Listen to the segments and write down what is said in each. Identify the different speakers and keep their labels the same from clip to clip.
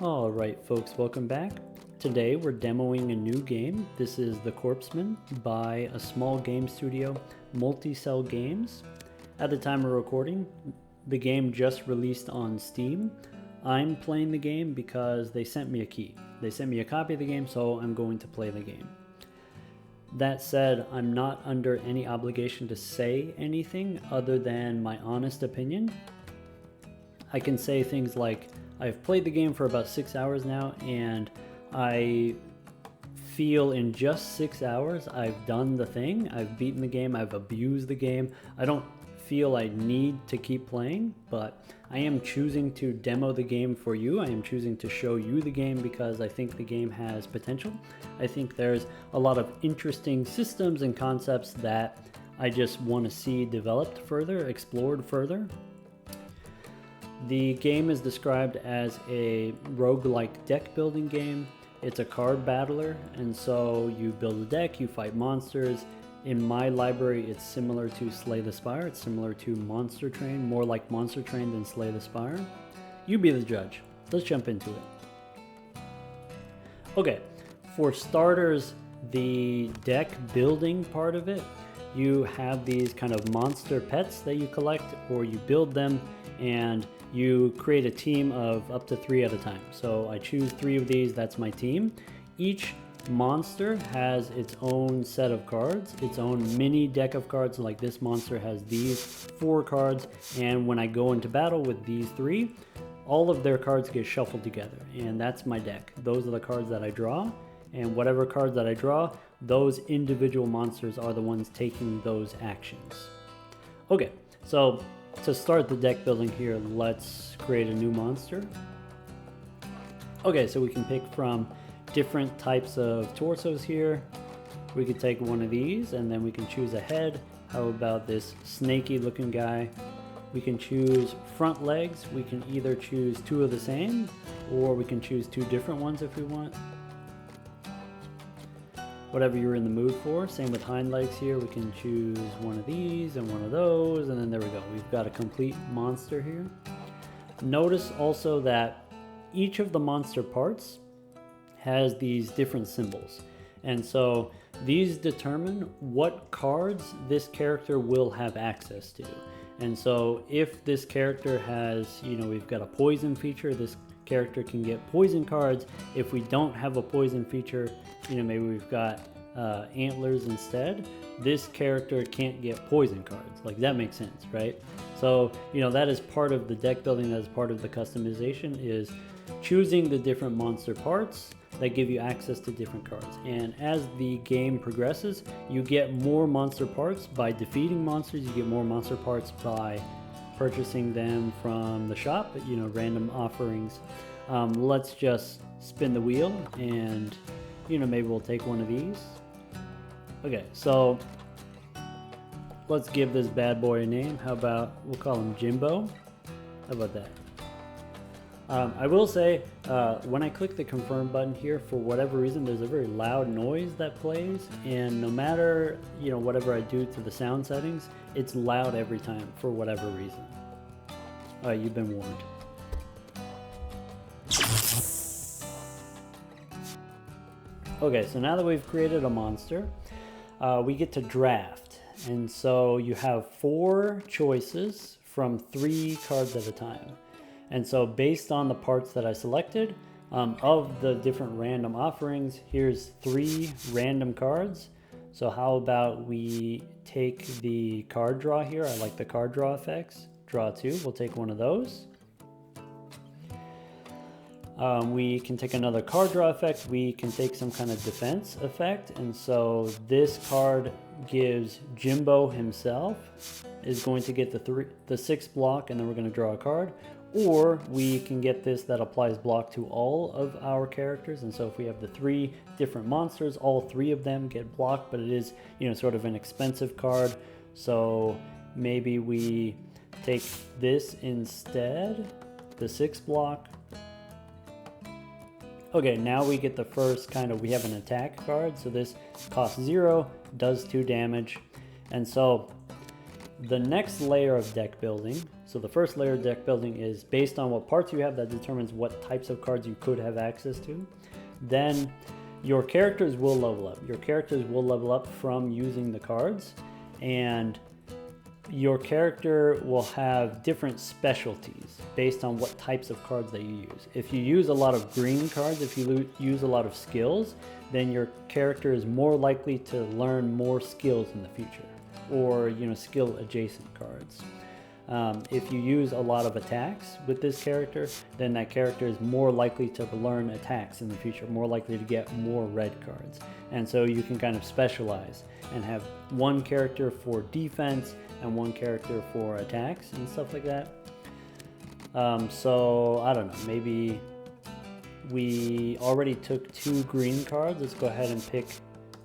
Speaker 1: Alright folks, welcome back. Today we're demoing a new game. This is the Corpsmen by a small game studio, Multicell Games. At the time of recording, the game just released on Steam. I'm playing the game because they sent me a key. They sent me a copy of the game, so I'm going to play the game. That said, I'm not under any obligation to say anything other than my honest opinion. I can say things like, I've played the game for about 6 hours now, and I feel in just 6 hours I've done the thing. I've beaten the game, I've abused the game. I don't feel I need to keep playing, but I am choosing to demo the game for you. I am choosing to show you the game because I think the game has potential. I think there's a lot of interesting systems and concepts that I just want to see developed further, explored further. The game is described as a roguelike deck building game. It's a card battler, and so you build a deck, you fight monsters. In my library, it's similar to Slay the Spire. It's similar to Monster Train, more like Monster Train than Slay the Spire. You be the judge. Let's jump into it. Okay, for starters, the deck building part of it, you have these kind of monster pets that you collect, or you build them, and you create a team of up to 3 at a time. So I choose 3 of these, that's my team. Each monster has its own set of cards, its own mini deck of cards. Like this monster has these 4 cards, and when I go into battle with these 3, all of their cards get shuffled together, and that's my deck. Those are the cards that I draw, and whatever cards that I draw, those individual monsters are the ones taking those actions. Okay, so to start the deck building here, let's create a new monster. Okay, so we can pick from different types of torsos here. We could take one of these and then we can choose a head. How about this snaky looking guy? We can choose front legs. We can either choose 2 of the same, or we can choose 2 different ones if we want. Whatever you're in the mood for. Same with hind legs here. We can choose one of these and one of those, and then there we go. We've got a complete monster here. Notice also that each of the monster parts has these different symbols, and so these determine what cards this character will have access to. And so if this character has, we've got a poison feature, this character can get poison cards. If we don't have a poison feature, maybe we've got antlers instead, this character can't get poison cards. Like, that makes sense, right? So that is part of the deck building, that is part of the customization, is choosing the different monster parts that give you access to different cards. And as the game progresses, you get more monster parts by defeating monsters. You get more monster parts by purchasing them from the shop, random offerings. Let's just spin the wheel, and maybe we'll take one of these. Okay, so let's give this bad boy a name. How about we'll call him Jimbo? How about that? I will say, when I click the confirm button here, for whatever reason, there's a very loud noise that plays, and no matter, whatever I do to the sound settings, it's loud every time for whatever reason. Alright, you've been warned. Okay, so now that we've created a monster, we get to draft. And so you have 4 choices from 3 cards at a time. And so based on the parts that I selected, of the different random offerings, here's 3 random cards. So how about we take the card draw here? I like the card draw effects. Draw 2, we'll take one of those. We can take another card draw effect. We can take some kind of defense effect. And so this card gives Jimbo himself is going to get the 6 block, and then we're going to draw a card. Or we can get this that applies block to all of our characters. And so if we have the 3 different monsters, all 3 of them get blocked, but it is, sort of an expensive card. So maybe we take this instead, the 6 block. Okay, now we get the first we have an attack card. So this costs 0, does 2 damage. And so the next layer of deck building So the first layer of deck building is based on what parts you have, that determines what types of cards you could have access to. Then your characters will level up. Your characters will level up from using the cards, and your character will have different specialties based on what types of cards that you use. If you use a lot of green cards, if you use a lot of skills, then your character is more likely to learn more skills in the future, or skill adjacent cards. If you use a lot of attacks with this character, then that character is more likely to learn attacks in the future, more likely to get more red cards. And so you can kind of specialize and have one character for defense and one character for attacks and stuff like that. So I don't know, maybe we already took 2 green cards. Let's go ahead and pick,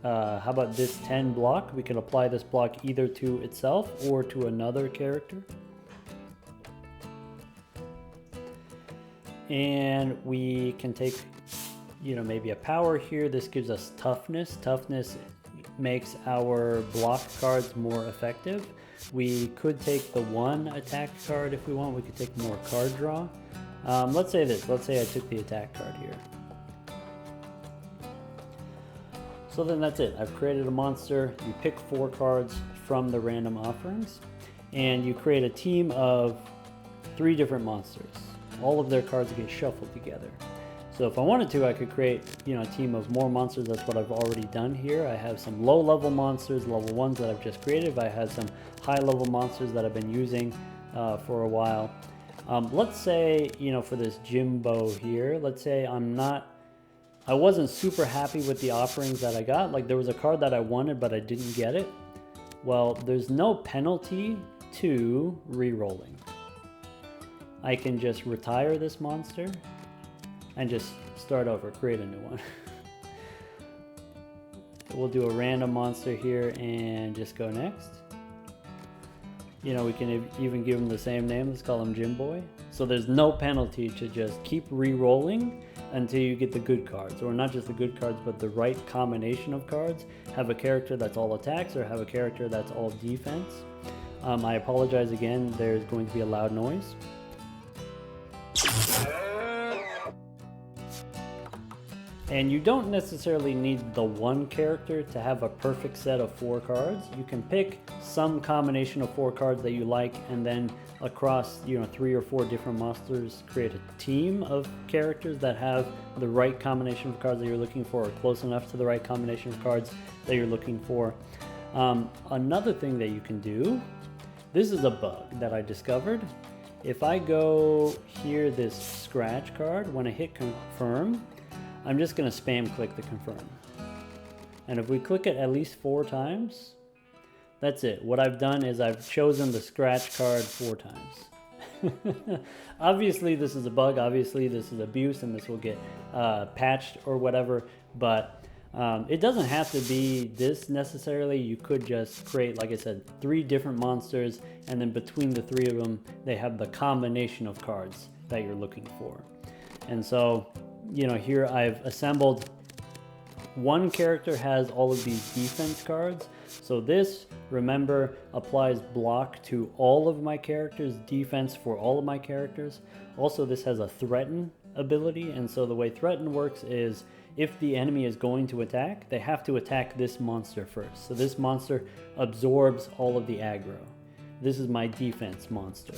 Speaker 1: how about this 10 block? We can apply this block either to itself or to another character. And we can take, maybe a power here. This gives us toughness. Toughness makes our block cards more effective. We could take the 1 attack card if we want. We could take more card draw. Let's say this. Let's say I took the attack card here. So then that's it. I've created a monster. You pick 4 cards from the random offerings, and you create a team of 3 different monsters. All of their cards get shuffled together. So if I wanted to, I could create, a team of more monsters. That's what I've already done here. I have some low-level monsters, level 1s that I've just created. I had some high-level monsters that I've been using for a while. Let's say, for this Jimbo here, let's say I wasn't super happy with the offerings that I got. Like, there was a card that I wanted, but I didn't get it. Well, there's no penalty to re-rolling. I can just retire this monster and just start over, create a new one. We'll do a random monster here and just go next. We can even give him the same name. Let's call him Jim Boy. So there's no penalty to just keep re-rolling until you get the good cards, or not just the good cards, but the right combination of cards. Have a character that's all attacks, or have a character that's all defense. I apologize again, there's going to be a loud noise. And you don't necessarily need the 1 character to have a perfect set of 4 cards. You can pick some combination of 4 cards that you like, and then across 3 or 4 different monsters, create a team of characters that have the right combination of cards that you're looking for, or close enough to the right combination of cards that you're looking for. Another thing that you can do, this is a bug that I discovered. If I go here, this scratch card, when I hit confirm, I'm just going to spam click the confirm. And if we click it at least 4 times, that's it. What I've done is I've chosen the scratch card 4 times. Obviously this is a bug, obviously this is abuse, and this will get patched or whatever, but it doesn't have to be this necessarily. You could just create, like I said, 3 different monsters, and then between the 3 of them, they have the combination of cards that you're looking for. And so, here I've assembled 1 character has all of these defense cards. So this, remember, applies block to all of my characters, defense for all of my characters. Also, this has a threaten ability, and so the way threaten works is if the enemy is going to attack, they have to attack this monster first. So this monster absorbs all of the aggro. This is my defense monster.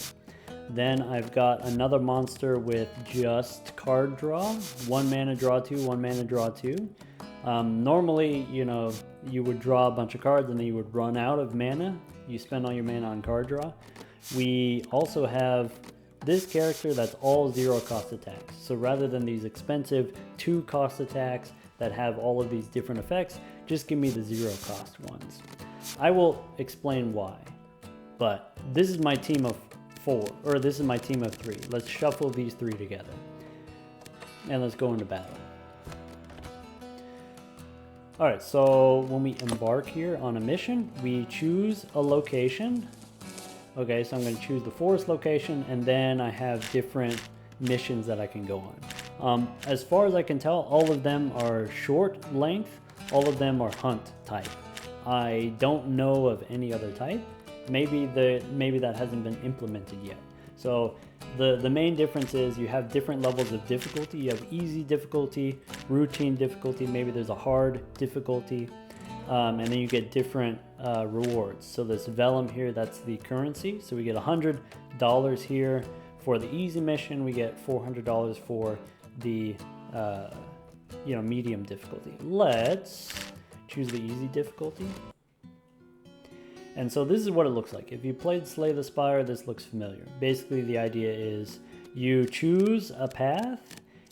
Speaker 1: Then I've got another monster with just card draw. 1 mana draw 2, 1 mana draw 2. Normally, you would draw a bunch of cards and then you would run out of mana. You spend all your mana on card draw. We also have this character that's all 0 cost attacks. So rather than these expensive 2 cost attacks that have all of these different effects, just give me the 0 cost ones. I will explain why. But this is my team of 4, or this is my team of 3. Let's shuffle these 3 together. And let's go into battle. Alright, so when we embark here on a mission, we choose a location. Okay, so I'm going to choose the forest location, and then I have different missions that I can go on. As far as I can tell, all of them are short length. All of them are hunt type. I don't know of any other type. Maybe that hasn't been implemented yet. So the main difference is you have different levels of difficulty. You have easy difficulty, routine difficulty, maybe there's a hard difficulty, and then you get different rewards. So this vellum here, that's the currency. So we get $100 here for the easy mission. We get $400 for the medium difficulty. Let's choose the easy difficulty. And so this is what it looks like. If you played Slay the Spire, this looks familiar. Basically, the idea is you choose a path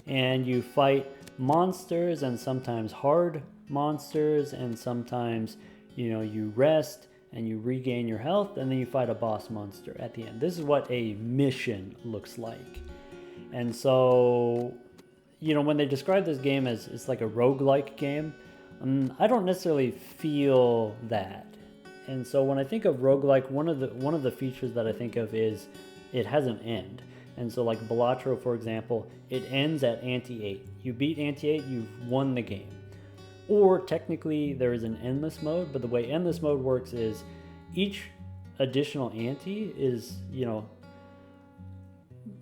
Speaker 1: and you fight monsters, and sometimes hard monsters, and sometimes, you rest and you regain your health, and then you fight a boss monster at the end. This is what a mission looks like. And so, when they describe this game as it's like a roguelike game, I don't necessarily feel that. And so when I think of roguelike, one of the features that I think of is it has an end. And so like Balatro, for example, it ends at ante 8. You beat ante 8, you've won the game. Or technically there is an endless mode, but the way endless mode works is each additional ante is,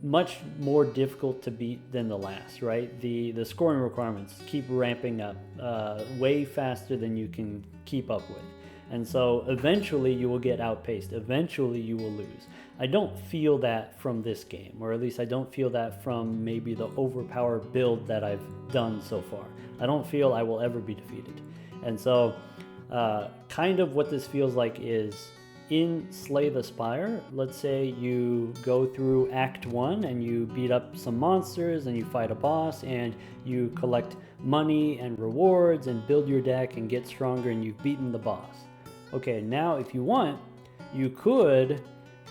Speaker 1: much more difficult to beat than the last, right? The scoring requirements keep ramping up way faster than you can keep up with. And so eventually you will get outpaced. Eventually you will lose. I don't feel that from this game, or at least I don't feel that from maybe the overpowered build that I've done so far. I don't feel I will ever be defeated. And so kind of what this feels like is in Slay the Spire, let's say you go through Act 1 and you beat up some monsters and you fight a boss and you collect money and rewards and build your deck and get stronger and you've beaten the boss. Okay, now if you want, you could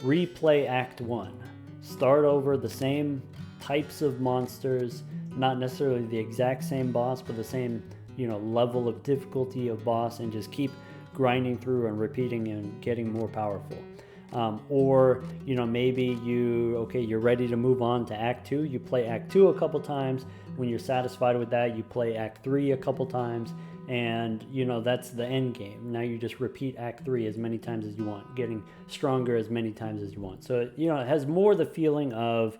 Speaker 1: replay Act 1. Start over the same types of monsters, not necessarily the exact same boss, but the same, level of difficulty of boss, and just keep grinding through and repeating and getting more powerful. Or, maybe you're ready to move on to Act 2. You play Act 2 a couple times. When you're satisfied with that, you play Act 3 a couple times. And, that's the end game. Now you just repeat Act 3 as many times as you want, getting stronger as many times as you want. So, it has more the feeling of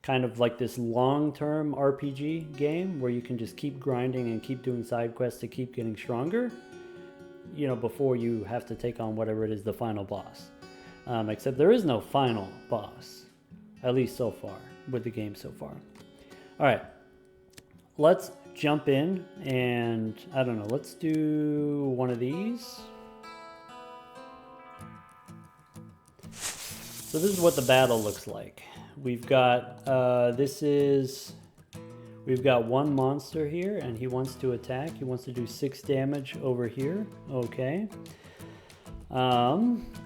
Speaker 1: kind of like this long-term RPG game where you can just keep grinding and keep doing side quests to keep getting stronger, before you have to take on whatever it is, the final boss. Except there is no final boss, at least so far, with the game so far. All right, let's jump in and, I don't know, let's do one of these. So this is what the battle looks like. We've got, we've got one monster here and he wants to attack. He wants to do 6 damage over here. Okay.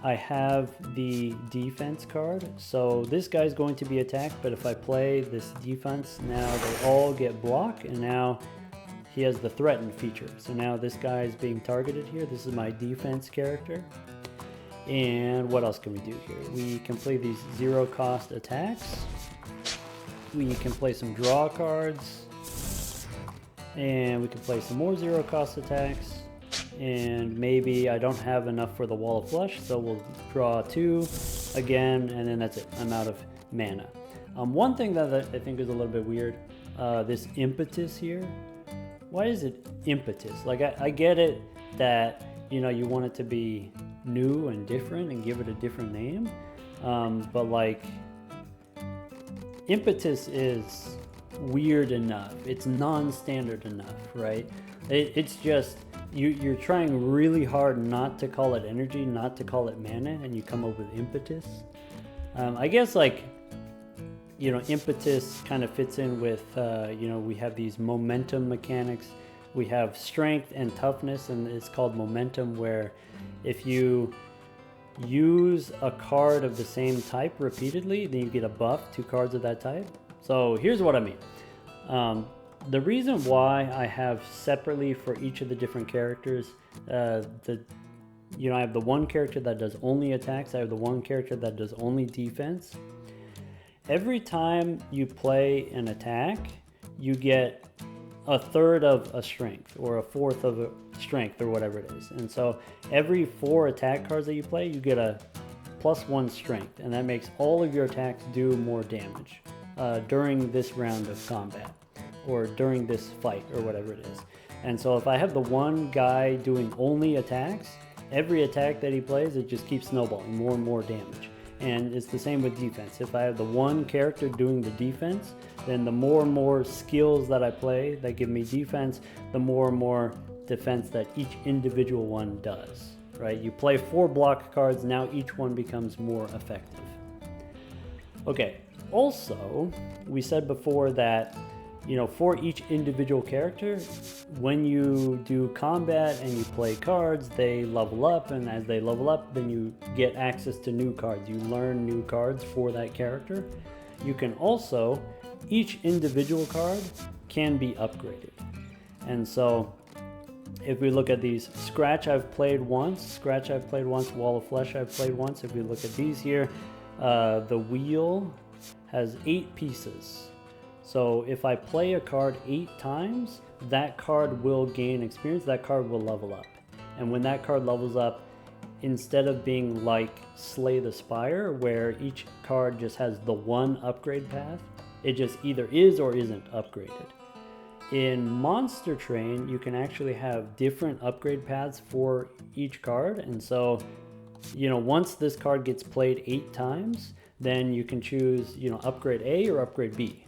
Speaker 1: I have the defense card. So this guy's going to be attacked, but if I play this defense, now they all get blocked, and now he has the threaten feature. So now this guy is being targeted here. This is my defense character. And what else can we do here? We can play these 0-cost attacks. We can play some draw cards. And we can play some more 0-cost attacks. And maybe I don't have enough for the Wall of Flesh, so we'll draw 2 again, and then that's it. I'm out of mana. One thing that I think is a little bit weird, this impetus here. Why is it impetus? Like, I get it that, you want it to be new and different and give it a different name, but like, impetus is weird enough. It's non-standard enough, right? It's just, you're trying really hard not to call it energy, not to call it mana, and you come up with impetus. I guess, like, impetus kind of fits in with, we have these momentum mechanics. We have strength and toughness, and it's called momentum, where if you use a card of the same type repeatedly, then you get a buff to cards of that type. So here's what I mean. The reason why I have separately for each of the different characters, I have the one character that does only attacks. I have the one character that does only defense. Every time you play an attack, you get a third of a strength or a fourth of a strength or whatever it is. And so every 4 attack cards that you play, you get a +1 strength, and that makes all of your attacks do more damage during this round of combat, or during this fight, or whatever it is. And so if I have the one guy doing only attacks, every attack that he plays, it just keeps snowballing more and more damage. And it's the same with defense. If I have the one character doing the defense, then the more and more skills that I play that give me defense, the more and more defense that each individual one does, right? You play 4 block cards, now each one becomes more effective. Okay, also, we said before that, you know, for each individual character, when you do combat and you play cards, they level up, and as they level up, then you get access to new cards. You learn new cards for that character. You can also, each individual card can be upgraded. And so, if we look at these, Scratch I've played once, Wall of Flesh I've played once. If we look at these here, the wheel has 8 pieces. So if I play a card 8 times, that card will gain experience, that card will level up. And when that card levels up, instead of being like Slay the Spire, where each card just has the one upgrade path, it just either is or isn't upgraded. In Monster Train, you can actually have different upgrade paths for each card. And so, you know, once this card gets played 8 times, then you can choose, you know, upgrade A or upgrade B.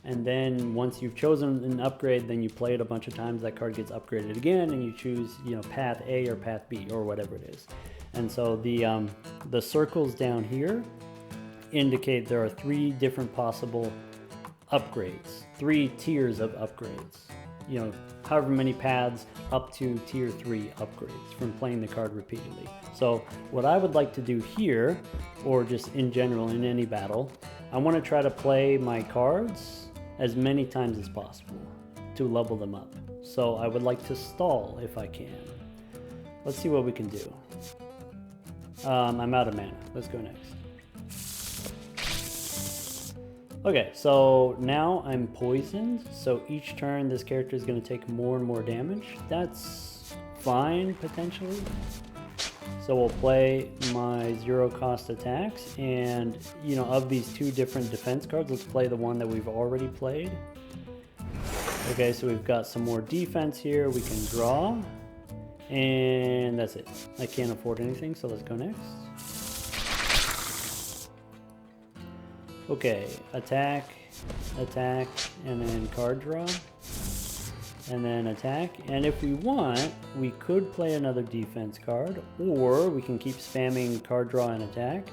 Speaker 1: And then once you've chosen an upgrade, then you play it a bunch of times, that card gets upgraded again, and you choose, you know, path A or path B or whatever it is. And so the circles down here indicate there are 3 different possible upgrades, 3 tiers of upgrades. You know, however many paths up to tier 3 upgrades from playing the card repeatedly. So what I would like to do here, or just in general in any battle, I want to try to play my cards as many times as possible to level them up. So I would like to stall if I can. Let's see what we can do. I'm out of mana. Let's go next. Okay, so now I'm poisoned. So each turn this character is going to take more and more damage. That's fine, potentially. So we'll play my 0 cost attacks, and you know, of these 2 different defense cards, let's play the one that we've already played. Okay, so we've got some more defense here. We can draw, and that's it. I can't afford anything, so let's go next. Okay, attack, attack, and then card draw. And then attack, and if we want, we could play another defense card, or we can keep spamming card draw and attack.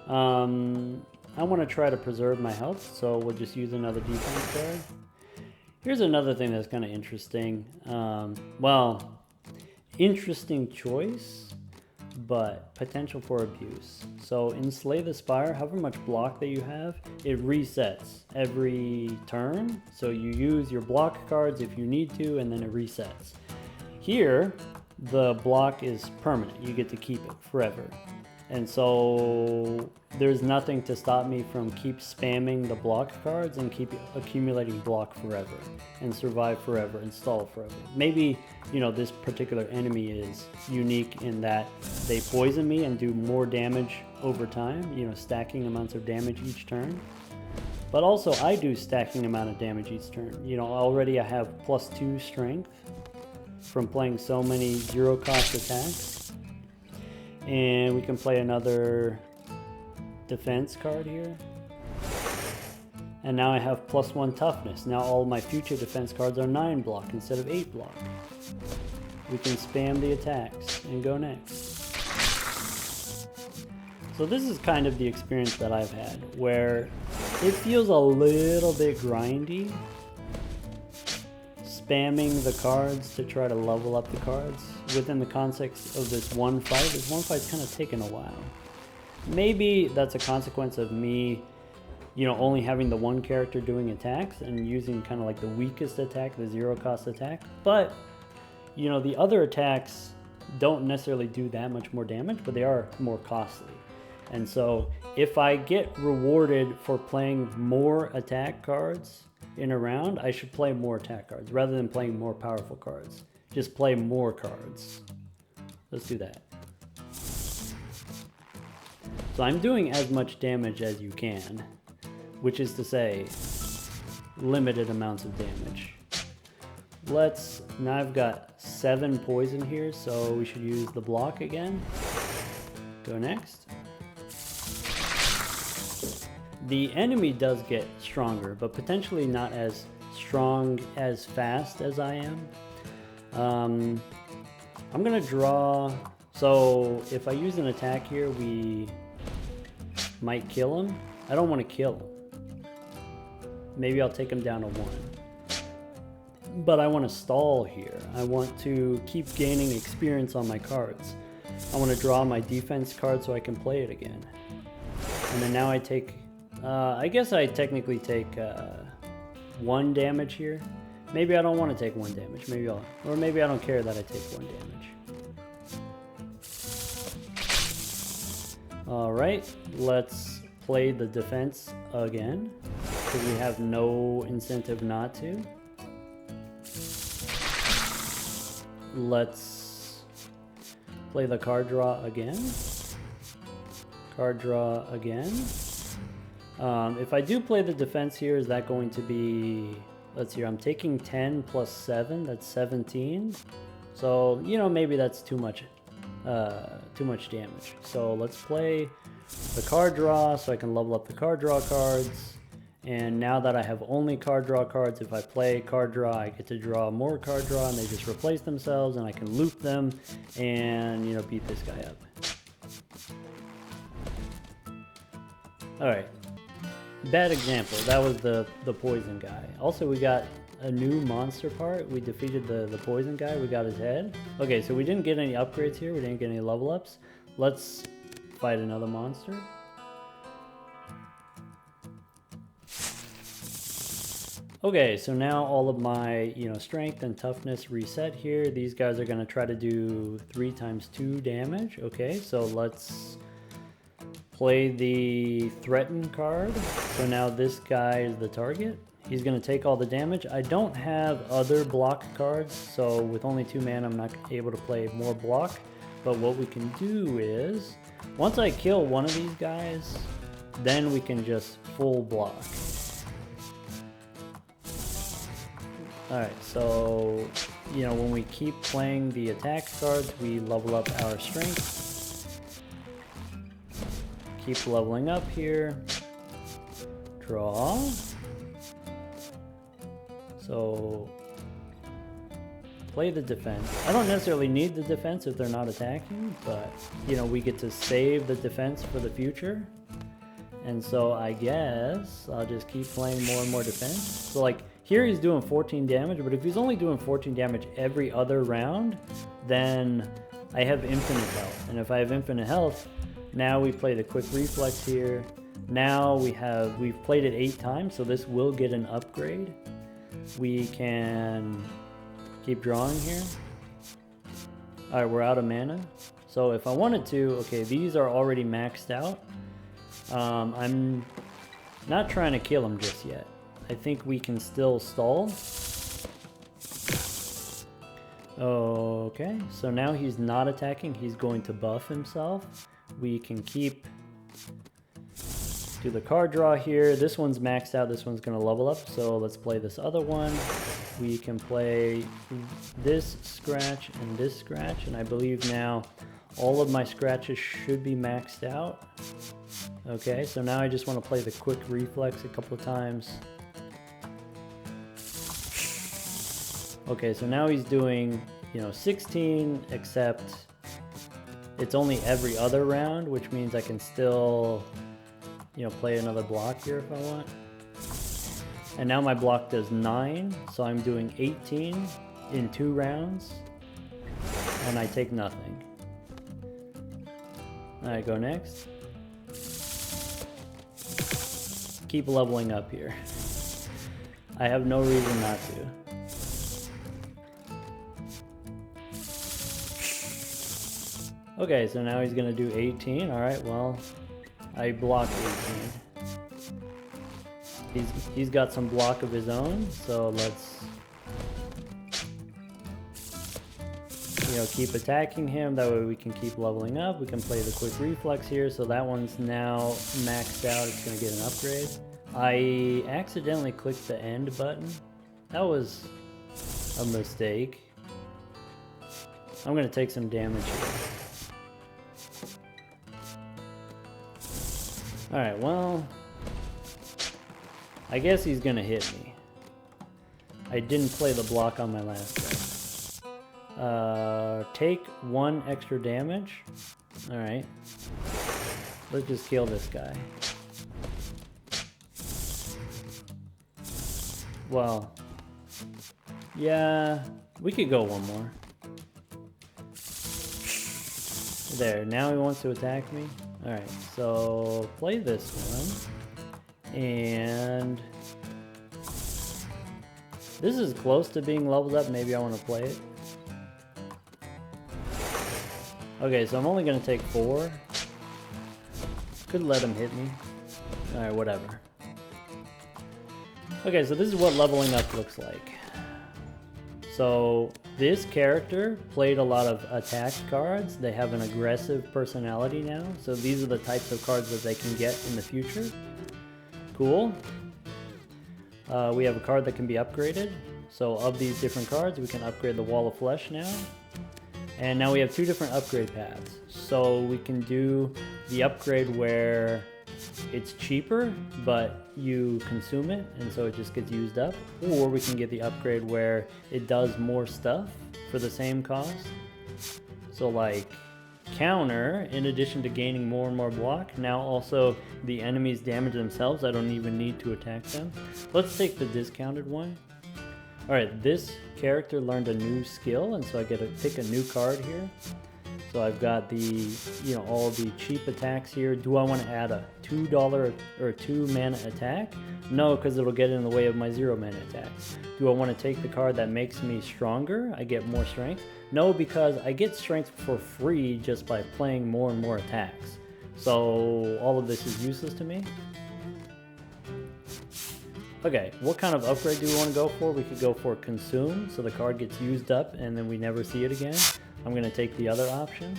Speaker 1: I want to try to preserve my health, so we'll just use another defense card. Here's another thing that's kind of interesting. Well, interesting choice, but potential for abuse. So in Slay the Spire, however much block that you have, it resets every turn. So you use your block cards if you need to, and then it resets. Here, the block is permanent. You get to keep it forever. And so there's nothing to stop me from keep spamming the block cards and keep accumulating block forever and survive forever and stall forever. Maybe, you know, this particular enemy is unique in that they poison me and do more damage over time, you know, stacking amounts of damage each turn. But also I do stacking amount of damage each turn. You know, already I have +2 strength from playing so many 0 cost attacks. And we can play another defense card here. And now I have +1 toughness. Now all my future defense cards are 9 block instead of 8 block. We can spam the attacks and go next. So this is kind of the experience that I've had, where it feels a little bit grindy, spamming the cards to try to level up the cards within the context of this one fight. This one fight's kind of taken a while. Maybe that's a consequence of me, you know, only having the one character doing attacks and using kind of like the weakest attack, the 0 cost attack. But, you know, the other attacks don't necessarily do that much more damage, but they are more costly. And so if I get rewarded for playing more attack cards in a round, I should play more attack cards rather than playing more powerful cards. Just play more cards. Let's do that. So I'm doing as much damage as you can, which is to say, limited amounts of damage. Now I've got 7 poison here, so we should use the block again. Go next. The enemy does get stronger, but potentially not as strong as fast as I am. I'm gonna draw, so if I use an attack here, we might kill him. I don't want to kill him. Maybe I'll take him down to 1. But I want to stall here. I want to keep gaining experience on my cards. I want to draw my defense card so I can play it again. And then now I take, I guess I technically take 1 damage here. Maybe I don't want to take 1 damage. Maybe I don't care that I take 1 damage. Alright, let's play the defense again, because we have no incentive not to. Let's play the card draw again. Card draw again. If I do play the defense here, is that going to be, let's see, I'm taking 10 plus 7, that's 17. So, you know, maybe that's too much damage. So let's play the card draw so I can level up the card draw cards. And now that I have only card draw cards, if I play card draw, I get to draw more card draw and they just replace themselves and I can loop them and, you know, beat this guy up. Alright. Bad example. That was the poison guy. Also, we got a new monster part. We defeated the poison guy. We got his head. Okay, so we didn't get any upgrades here. We didn't get any level ups. Let's fight another monster. Okay, so now all of my, you know, strength and toughness reset here. These guys are gonna try to do 3 times 2 damage. Okay, so let's play the threaten card. So now this guy is the target. He's gonna take all the damage. I don't have other block cards, so with only 2 mana, I'm not able to play more block. But what we can do is, once I kill one of these guys, then we can just full block. Alright, so, you know, when we keep playing the attack cards, we level up our strength. Keep leveling up here. Draw. So, play the defense. I don't necessarily need the defense if they're not attacking, but, you know, we get to save the defense for the future. And so I guess I'll just keep playing more and more defense. So, like, here he's doing 14 damage, but if he's only doing 14 damage every other round, then I have infinite health. And if I have infinite health, now we play the quick reflex here. Now we've played it 8 times, so this will get an upgrade. We can keep drawing here. Alright, we're out of mana. So if I wanted to, okay, these are already maxed out. I'm not trying to kill him just yet. I think we can still stall. Okay, so now he's not attacking. He's going to buff himself. We can do the card draw here. This one's maxed out. This one's going to level up. So let's play this other one. We can play this scratch and this scratch. And I believe now all of my scratches should be maxed out. Okay, so now I just want to play the quick reflex a couple of times. Okay, so now he's doing, you know, 16, except it's only every other round, which means I can still, you know, play another block here if I want. And now my block does 9, so I'm doing 18 in 2 rounds, and I take nothing. Alright, go next. Keep leveling up here. I have no reason not to. Okay, so now he's gonna do 18. Alright, well, I blocked 18. He's got some block of his own, so let's you know, keep attacking him. That way we can keep leveling up. We can play the quick reflex here. So that one's now maxed out. It's going to get an upgrade. I accidentally clicked the end button. That was a mistake. I'm going to take some damage here. Alright, well, I guess he's going to hit me. I didn't play the block on my last guy. Take 1 extra damage. Alright. Let's just kill this guy. Well, yeah, we could go one more. There, now he wants to attack me. Alright, so play this one. And this is close to being leveled up. Maybe I want to play it. Okay, so I'm only going to take 4. Could let him hit me. Alright, whatever. Okay, so this is what leveling up looks like. So this character played a lot of attack cards. They have an aggressive personality now. So these are the types of cards that they can get in the future. Cool. We have a card that can be upgraded. So of these different cards, we can upgrade the Wall of Flesh now. And now we have 2 different upgrade paths. So we can do the upgrade where it's cheaper, but you consume it, and so it just gets used up. Or we can get the upgrade where it does more stuff for the same cost. So like counter, in addition to gaining more and more block, now also the enemies damage themselves. I don't even need to attack them. Let's take the discounted one. Alright, this character learned a new skill, and so I get to pick a new card here. So I've got the, you know, all the cheap attacks here. Do I want to add a $2 or 2 mana attack? No, because it'll get in the way of my 0 mana attacks. Do I want to take the card that makes me stronger? I get more strength? No, because I get strength for free just by playing more and more attacks. So all of this is useless to me. Okay, what kind of upgrade do we want to go for? We could go for Consume, so the card gets used up and then we never see it again. I'm going to take the other option.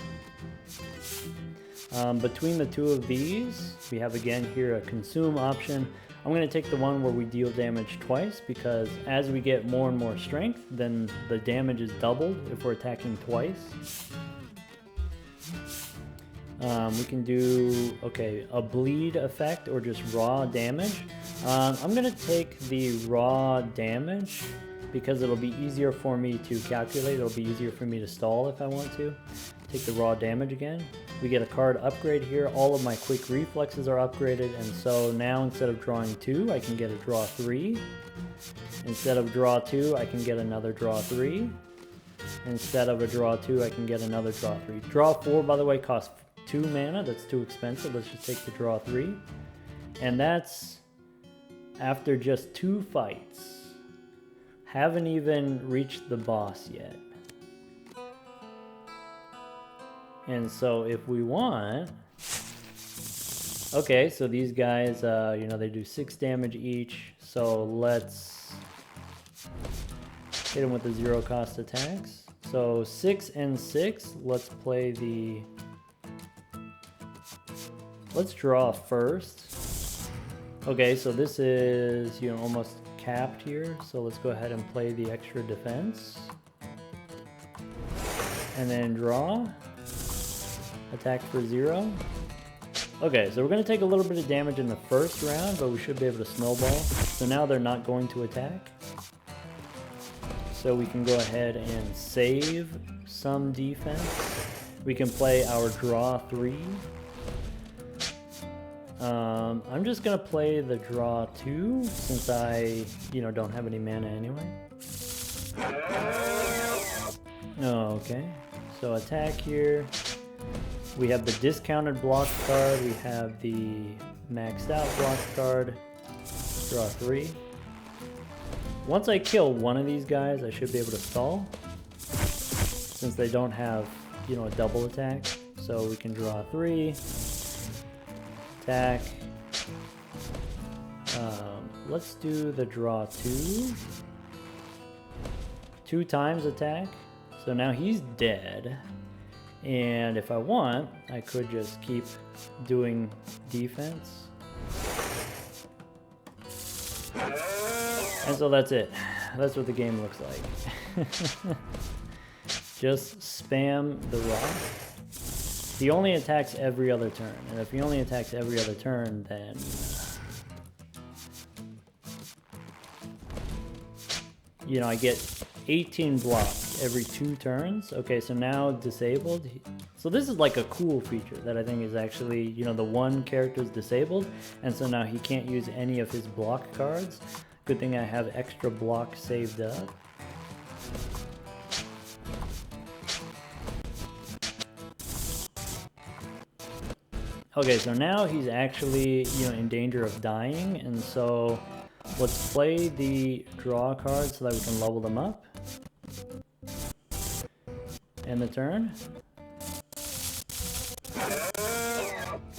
Speaker 1: Between the 2 of these, we have again here a Consume option. I'm going to take the one where we deal damage twice, because as we get more and more strength, then the damage is doubled if we're attacking twice. We can do, okay, a bleed effect or just raw damage. I'm going to take the raw damage because it'll be easier for me to calculate. It'll be easier for me to stall if I want to. Take the raw damage again. We get a card upgrade here. All of my quick reflexes are upgraded, and so now instead of drawing 2, I can get a draw 3. Instead of draw 2, I can get another draw 3. Instead of a draw 2, I can get another draw 3. Draw 4, by the way, costs 2 mana. That's too expensive. Let's just take the draw 3. And that's after just 2 fights. Haven't even reached the boss yet. And so if we want... Okay, so these guys, you know, they do 6 damage each. So let's hit them with the 0 cost attacks. So 6 and 6, let's play the... Let's draw first. Okay, so this is, you know, almost capped here, so let's go ahead and play the extra defense. And then draw. Attack for 0. Okay, so we're going to take a little bit of damage in the first round, but we should be able to snowball. So now they're not going to attack. So we can go ahead and save some defense. We can play our draw 3. I'm just gonna play the draw 2 since I, you know, don't have any mana anyway. Okay, so attack here. We have the discounted block card. We have the maxed out block card. Draw 3. Once I kill one of these guys, I should be able to stall, since they don't have, you know, a double attack. So we can draw 3. Attack. Let's do the draw 2. 2 times attack. So now he's dead. And if I want, I could just keep doing defense. And so that's it. That's what the game looks like. Just spam the rock. He only attacks every other turn. And if he only attacks every other turn, then... you know, I get 18 blocks every 2 turns. Okay, so now disabled. So this is like a cool feature that I think is actually, you know, the one character is disabled, and so now he can't use any of his block cards. Good thing I have extra block saved up. Okay, so now he's actually, you know, in danger of dying, and so let's play the draw card so that we can level them up. End the turn.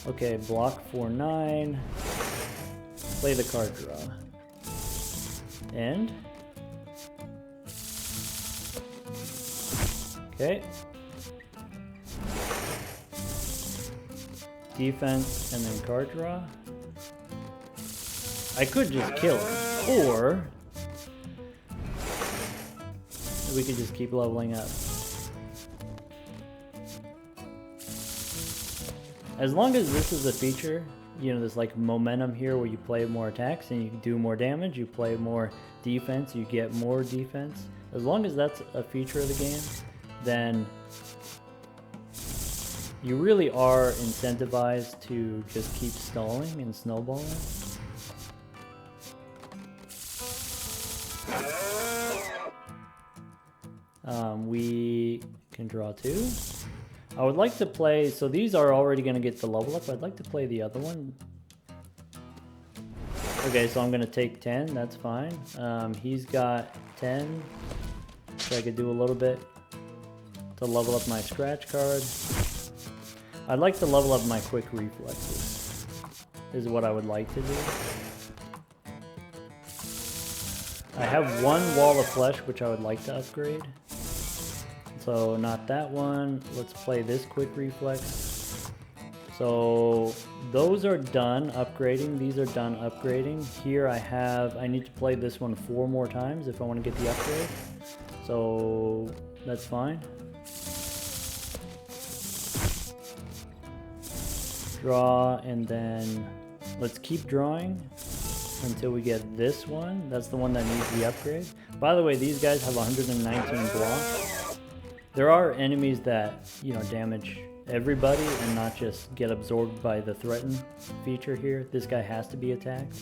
Speaker 1: Okay, block for 9. Play the card draw. End. Okay. Defense and then card draw. I could just kill him, or we could just keep leveling up. As long as this is a feature, you know, there's like momentum here where you play more attacks and you do more damage, you play more defense, you get more defense. As long as that's a feature of the game, then you really are incentivized to just keep stalling and snowballing. We can draw 2. I would like to play, so these are already going to get the level up. I'd like to play the other one. Okay, so I'm going to take 10, that's fine. He's got 10, so I could do a little bit to level up my scratch card. I'd like to level up my quick reflexes, is what I would like to do. I have 1 wall of flesh, which I would like to upgrade. So not that one. Let's play this quick reflex. So those are done upgrading. These are done upgrading. Here I need to play this one 4 more times if I want to get the upgrade. So that's fine. Draw, and then let's keep drawing until we get this one. That's the one that needs the upgrade. By the way, these guys have 119 blocks. There are enemies that, you know, damage everybody and not just get absorbed by the threaten feature here. This guy has to be attacked.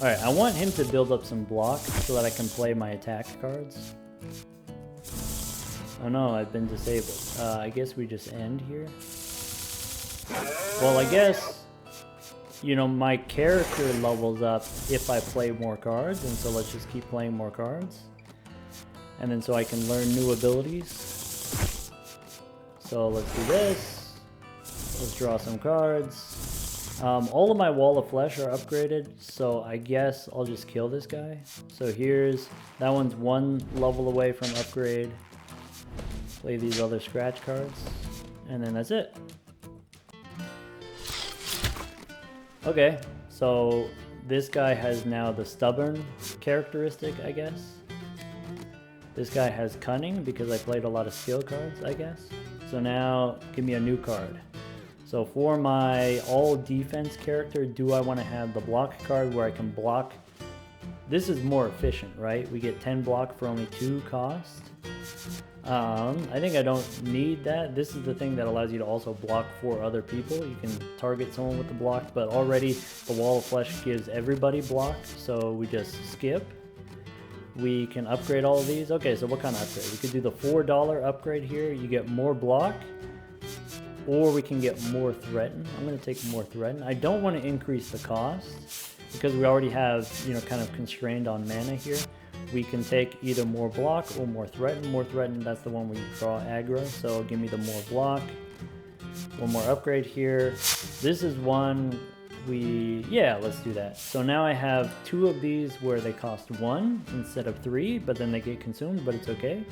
Speaker 1: Alright, I want him to build up some blocks so that I can play my attack cards. Oh no, I've been disabled. I guess we just end here. Well, I guess, you know, my character levels up if I play more cards, and so let's just keep playing more cards. And then so I can learn new abilities. So let's do this. Let's draw some cards. All of my wall of flesh are upgraded, so I guess I'll just kill this guy. So that one's 1 level away from upgrade. Play these other scratch cards, and then that's it. Okay, so this guy has now the stubborn characteristic, I guess. This guy has cunning because I played a lot of skill cards, I guess. So now give me a new card. So for my all defense character, do I want to have the block card where I can block? This is more efficient, right? We get 10 block for only 2 cost. I think I don't need that. This is the thing that allows you to also block for other people. You can target someone with the block, but already the wall of flesh gives everybody block, so we just skip. We can upgrade all of these. Okay, so what kind of upgrade? We could do the $4 upgrade here. You get more block, or we can get more threaten. I'm going to take more threaten. I don't want to increase the cost because we already have, you know, kind of constrained on mana here. We can take either more block or more threaten. More threaten, that's the one where you draw aggro, so give me the more block. One more upgrade here. This is one yeah, let's do that. So now I have 2 of these where they cost 1 instead of 3, but then they get consumed, but it's okay.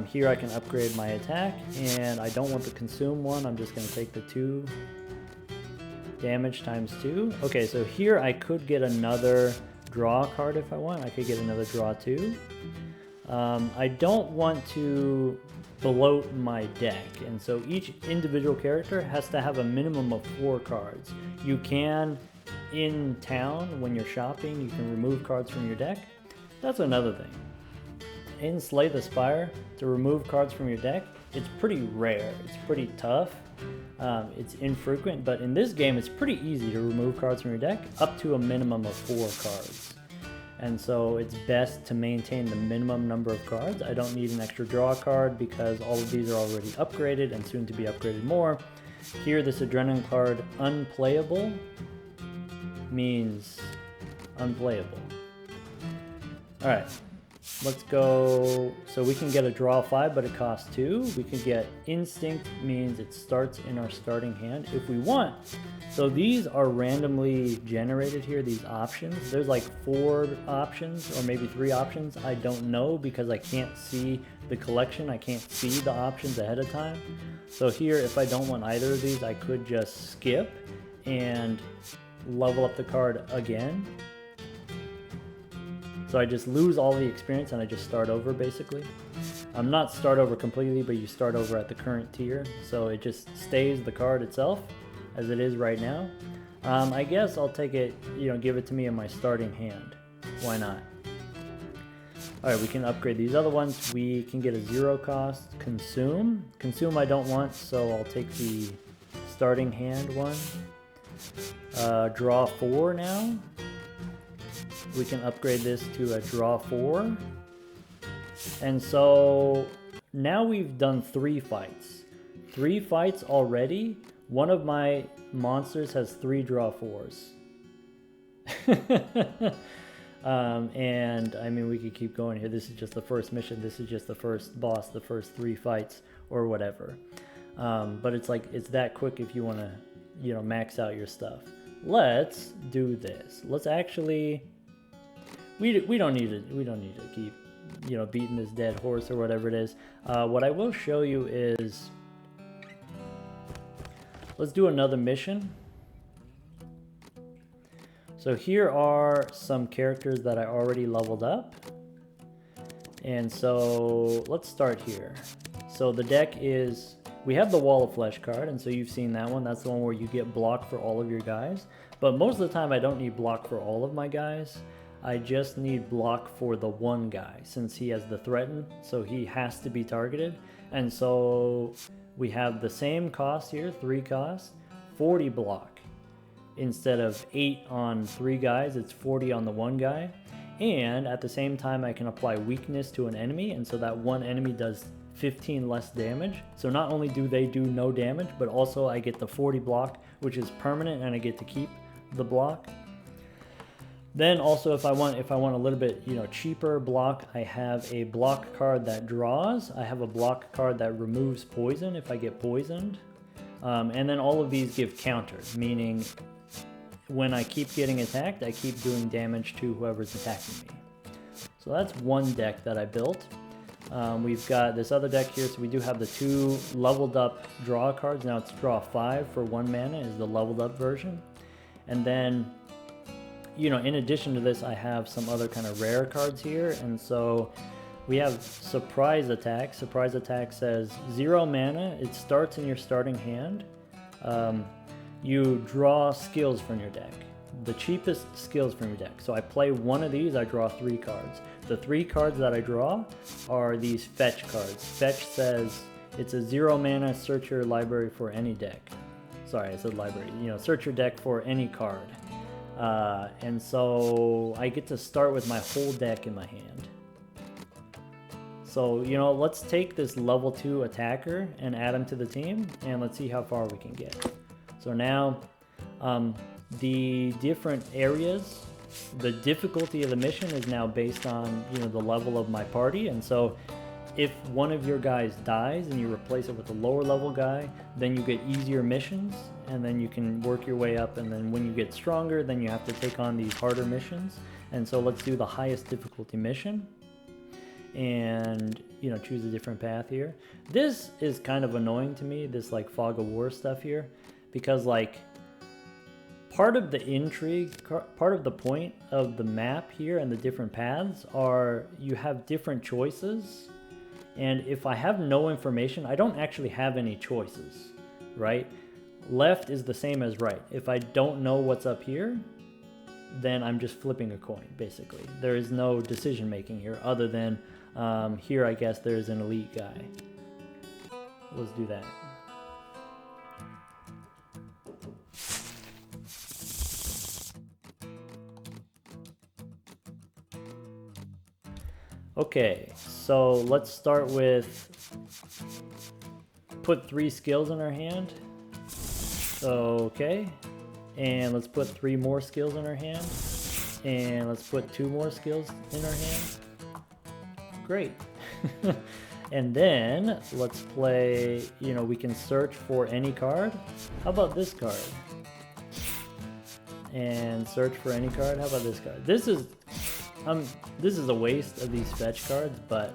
Speaker 1: Here I can upgrade my attack, and I don't want the consume one. I'm just going to take the 2 damage times 2. Okay, so here I could get another draw card if I want. I could get another draw 2. I don't want to bloat my deck, and so each individual character has to have a minimum of 4 cards. You can, in town, when you're shopping, you can remove cards from your deck. That's another thing. In Slay the Spire, to remove cards from your deck, it's pretty rare. It's pretty tough. It's infrequent, but in this game, it's pretty easy to remove cards from your deck, up to a minimum of 4 cards. And so it's best to maintain the minimum number of cards. I don't need an extra draw card because all of these are already upgraded and soon to be upgraded more. Here, this adrenaline card, unplayable, means unplayable. All right, let's go. So we can get a draw 5, but it costs 2. We can get instinct, means it starts in our starting hand if we want. So these are randomly generated here, these options. There's like 4 options or maybe 3 options. I don't know because I can't see the collection. I can't see the options ahead of time. So here, if I don't want either of these, I could just skip and level up the card again. So I just lose all the experience and I just start over basically. Not start over completely, but you start over at the current tier. So it just stays the card itself as it is right now. I guess I'll take it, give it to me in my starting hand. Why not? All right, we can upgrade these other ones. We can get a 0 cost consume. Consume I don't want, so I'll take the starting hand one. Draw 4 now. We can upgrade this to a draw 4. And so now we've done 3 fights. 3 fights already. One of my monsters has 3 draw 4s. And I mean, we could keep going here. This is just the first mission. This is just the first boss, the first 3 fights or whatever. But it's like, it's that quick if you want to, max out your stuff. Let's do this. Let's actually, we don't need to keep, beating this dead horse or whatever it is. What I will show you is, let's do another mission. So here are some characters that I already leveled up. And so let's start here. So the deck is, we have the Wall of Flesh card, and so you've seen that one. That's the one where you get block for all of your guys. But most of the time I don't need block for all of my guys. I just need block for the one guy since he has the threaten, so he has to be targeted. And so we have the same cost here, 3 costs, 40 block. Instead of 8 on 3 guys, it's 40 on the one guy. And at the same time, I can apply weakness to an enemy, and so that one enemy does 15 less damage. So not only do they do no damage, but also I get the 40 block, which is permanent, and I get to keep the block. Then also, if I want a little bit, cheaper block, I have a block card that draws. I have a block card that removes poison if I get poisoned. And then all of these give counters, meaning when I keep getting attacked, I keep doing damage to whoever's attacking me. So that's one deck that I built. We've got this other deck here, so we do have the 2 leveled up draw cards. Now it's draw 5 for 1 mana is the leveled up version. And then, in addition to this, I have some other kind of rare cards here. And so we have Surprise Attack. Surprise Attack says 0 mana. It starts in your starting hand. You draw skills from your deck. The cheapest skills from your deck. So I play one of these, I draw 3 cards. The 3 cards that I draw are these fetch cards. Fetch says it's a 0 mana, search your library for any deck. Sorry, I said library. Search your deck for any card. And so I get to start with my whole deck in my hand. So, let's take this level 2 attacker and add him to the team, and let's see how far we can get. So now, the different areas, the difficulty of the mission is now based on, the level of my party. And so if one of your guys dies and you replace it with a lower level guy, then you get easier missions. and then you can work your way up, and then when you get stronger, then you have to take on these harder missions. And so let's do the highest difficulty mission, and you know, choose a different path here. This is kind of annoying to me, this like fog of war stuff here, because like part of the intrigue, part of the point of the map here and the different paths are you have different choices, and if I have no information, I don't actually have any choices, right? Left is the same as right. If I don't know what's up here, then I'm just flipping a coin, basically. There is no decision making here other than here I guess there's an elite guy. Let's do that. Okay, so let's start with put 3 skills in our hand. Okay, and let's put 3 more skills in our hand, and let's put 2 more skills in our hand. Great. And then let's play, you know, we can search for any card. How about this card? And search for any card. How about this card? This is a waste of these fetch cards, but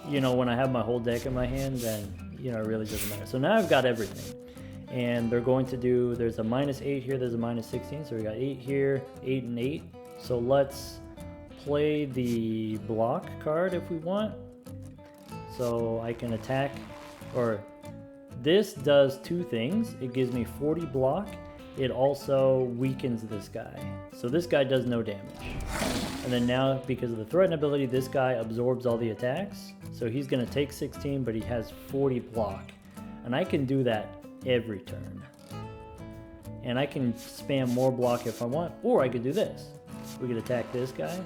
Speaker 1: you know, when I have my whole deck in my hand, then you know, it really doesn't matter. So now I've got everything, and they're going to do, there's a -8 here, there's a -16, so we got 8 here, 8 and 8. So let's play the block card if we want. So I can attack, or this does 2 things. It gives me 40 block. It also weakens this guy. So this guy does no damage. And then now, because of the threaten ability, this guy absorbs all the attacks. So he's gonna take 16, but he has 40 block. And I can do that every turn. And I can spam more block if I want, or I could do this. We could attack this guy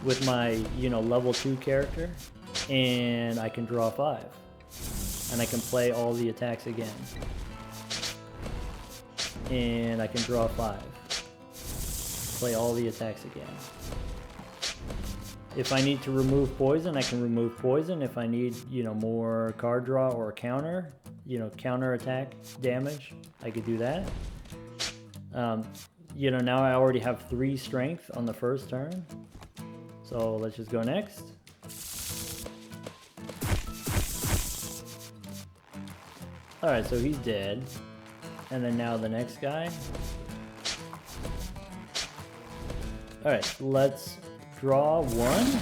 Speaker 1: with my, you know, level 2 character, and I can draw 5. And I can play all the attacks again. And I can draw 5. Play all the attacks again. If I need to remove poison, I can remove poison. If I need, you know, more card draw or counter, you know, counter attack damage, I could do that. You know, now I already have 3 strength on the first turn. So let's just go next. Alright, so he's dead. And then now the next guy. Alright, let's draw 1.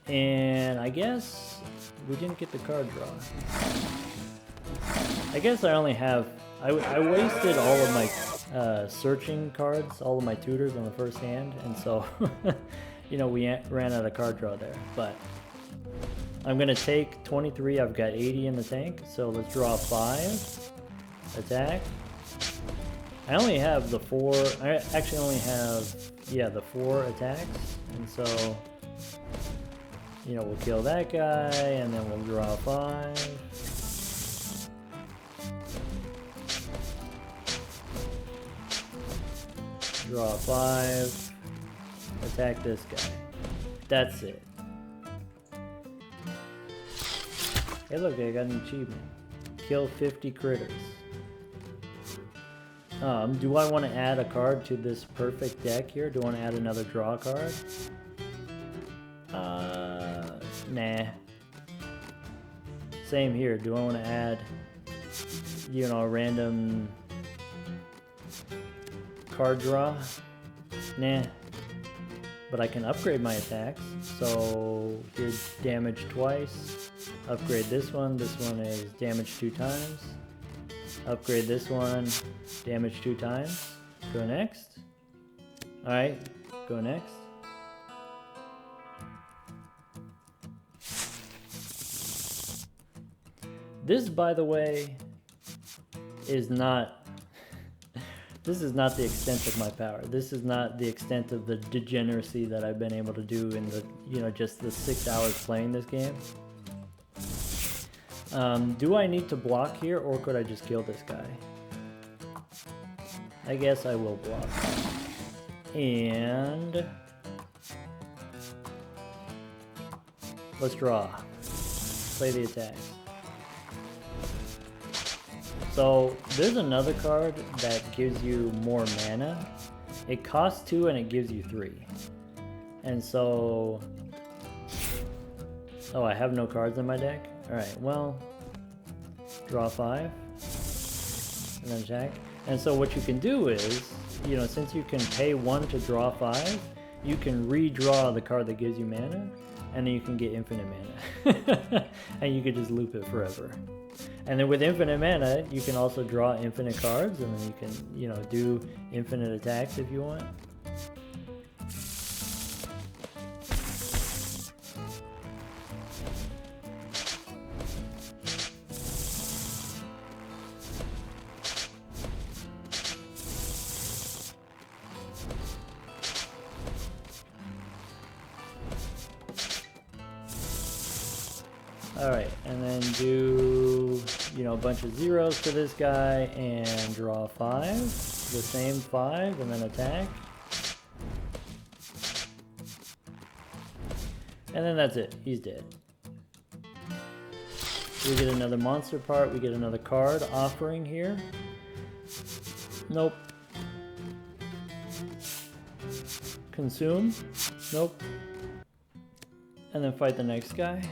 Speaker 1: And I guess we didn't get the card draw. I guess I only have... I wasted all of my searching cards, all of my tutors on the first hand. And so... you know, we ran out of card draw there, but I'm gonna take 23. I've got 80 in the tank, so let's draw 5. Attack. I only have the 4. I actually only have, yeah, the 4 attacks, and so, you know, we'll kill that guy, and then we'll draw 5. Draw 5. Attack this guy. That's it. Hey look, I got an achievement. Kill 50 critters. Do I want to add a card to this perfect deck here? Do I want to add another draw card? Nah. Same here. Do I want to add, you know, a random card draw? Nah. But I can upgrade my attacks. So here's damage twice. Upgrade this one. This one is damage 2 times. Upgrade this one. Damage 2 times. Go next. Alright. Go next. This, by the way, is not... This is not the extent of my power. This is not the extent of the degeneracy that I've been able to do in the, you know, just the 6 hours playing this game. Do I need to block here, or could I just kill this guy? I guess I will block. And let's draw. Play the attacks. So there's another card that gives you more mana. It costs 2 and it gives you 3. And so... Oh, I have no cards in my deck? Alright, well... Draw 5. And then attack. And so what you can do is, you know, since you can pay 1 to draw 5, you can redraw the card that gives you mana, and then you can get infinite mana. And you can just loop it forever. And then with infinite mana, you can also draw infinite cards, and then you can, you know, do infinite attacks if you want. Alright, and then do, you know, a bunch of zeros to this guy and draw 5. The same 5 and then attack. And then that's it. He's dead. We get another monster part. We get another card offering here. Nope. Consume. Nope. And then fight the next guy.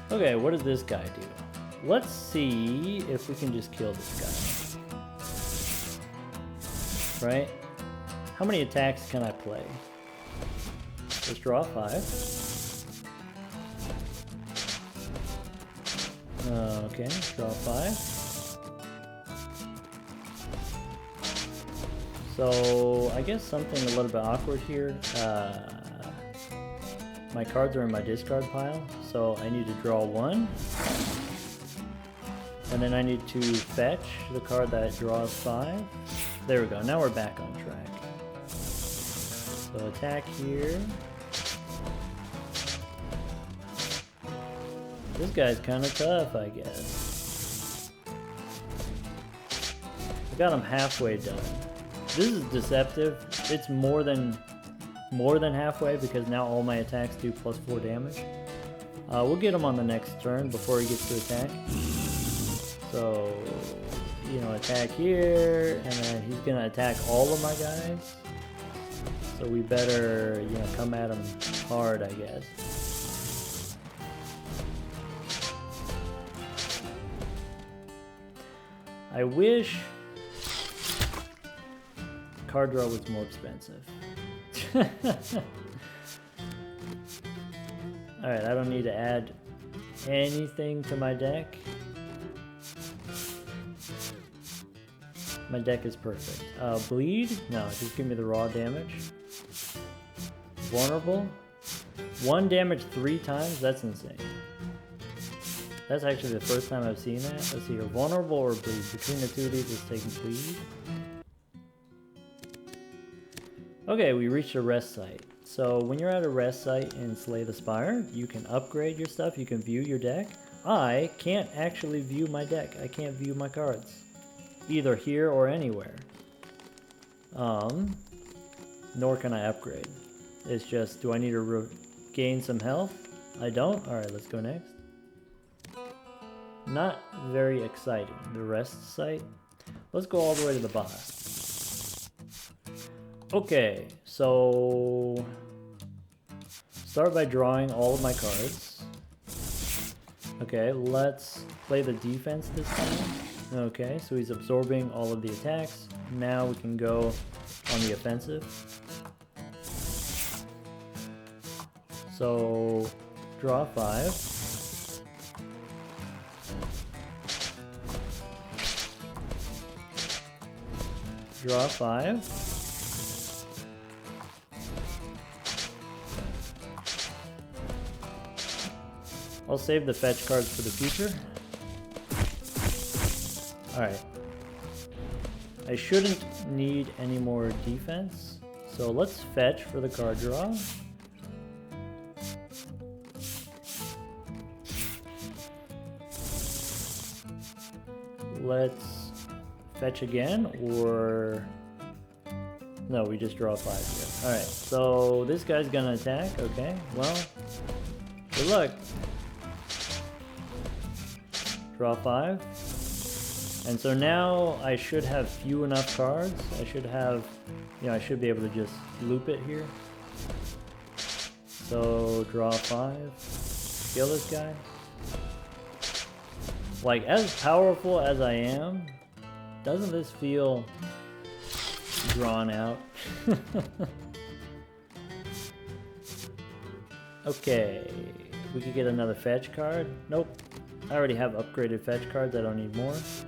Speaker 1: Okay, what does this guy do? Let's see if we can just kill this guy. Right? How many attacks can I play? Let's draw 5. Okay, draw 5. So, I guess something a little bit awkward here. My cards are in my discard pile, so I need to draw 1. And then I need to fetch the card that draws 5. There we go, now we're back on track. So attack here. This guy's kind of tough, I guess. I got him halfway done. This is deceptive. It's more than halfway because now all my attacks do +4 damage. We'll get him on the next turn before he gets to attack. So, you know, attack here, and then he's gonna attack all of my guys. So we better, you know, come at him hard, I guess. I wish card draw was more expensive. Alright, I don't need to add anything to my deck. My deck is perfect. Bleed? No, just give me the raw damage. Vulnerable? 1 damage 3 times? That's insane. That's actually the first time I've seen that. Let's see here. Vulnerable or bleed? Between the two of these, let's take bleed. Okay, we reached a rest site. So when you're at a rest site in Slay the Spire, you can upgrade your stuff, you can view your deck. I can't actually view my deck. I can't view my cards. Either here or anywhere. Nor can I upgrade. It's just, do I need to gain some health? I don't? Alright, let's go next. Not very exciting. The rest site. Let's go all the way to the boss. Okay, so start by drawing all of my cards. Okay, let's play the defense this time. Okay, so he's absorbing all of the attacks. Now we can go on the offensive. So, draw 5. Draw 5. I'll save the fetch cards for the future. Alright. I shouldn't need any more defense. So let's fetch for the card draw. Let's fetch again, or... No, we just draw 5 here. Alright, so this guy's gonna attack. Okay, well... Good luck. Draw 5. And so now I should have few enough cards. I should have, you know, I should be able to just loop it here. So draw 5. Kill this guy. Like, as powerful as I am, doesn't this feel drawn out? Okay, we could get another fetch card. Nope, I already have upgraded fetch cards. I don't need more. Let's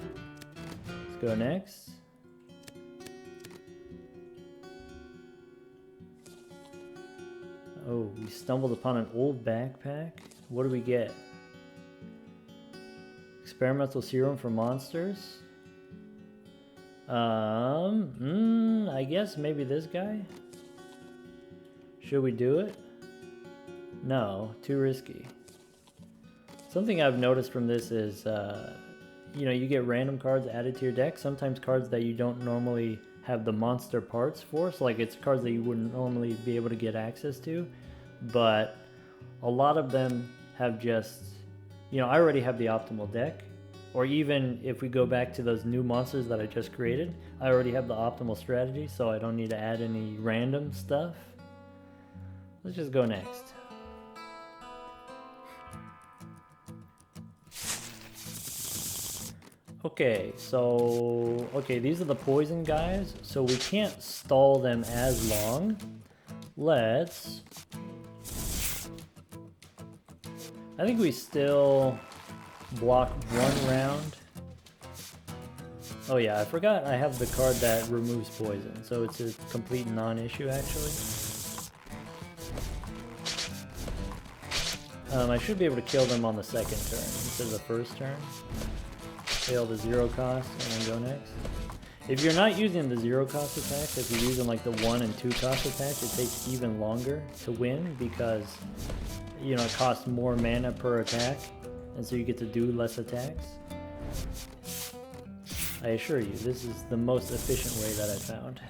Speaker 1: go next. Oh, we stumbled upon an old backpack. What do we get? Experimental serum for monsters. I guess maybe this guy? Should we do it? No, too risky. Something I've noticed from this is, you know, you get random cards added to your deck. Sometimes cards that you don't normally have the monster parts for. So like it's cards that you wouldn't normally be able to get access to. But a lot of them have just, you know, I already have the optimal deck. Or even if we go back to those new monsters that I just created, I already have the optimal strategy, so I don't need to add any random stuff. Let's just go next. Okay, so, these are the poison guys, so we can't stall them as long. Let's... I think we still block one round. Oh yeah, I forgot I have the card that removes poison, so it's a complete non-issue actually. I should be able to kill them on the second turn instead of the first turn. Fail the 0 cost and then go next. If you're not using the 0 cost attacks, if you're using like the 1 and 2 cost attacks, it takes even longer to win because, you know, it costs more mana per attack, and so you get to do less attacks. I assure you, this is the most efficient way that I've found.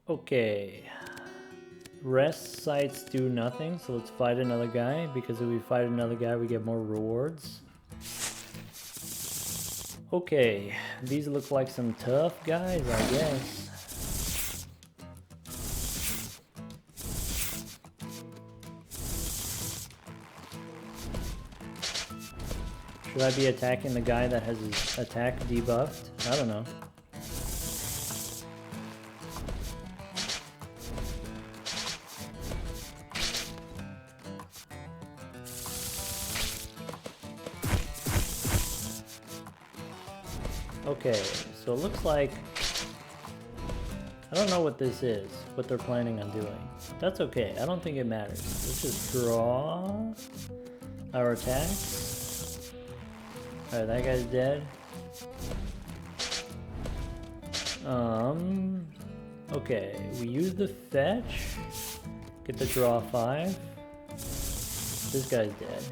Speaker 1: Okay, rest sites do nothing, so let's fight another guy, because if we fight another guy we get more rewards. Okay, these look like some tough guys, I guess. Should I be attacking the guy that has his attack debuffed? I don't know. Okay, so it looks like, I don't know what this is, what they're planning on doing. That's okay, I don't think it matters. Let's just draw our attacks. Alright, that guy's dead. Okay, we use the fetch, get the draw 5. This guy's dead.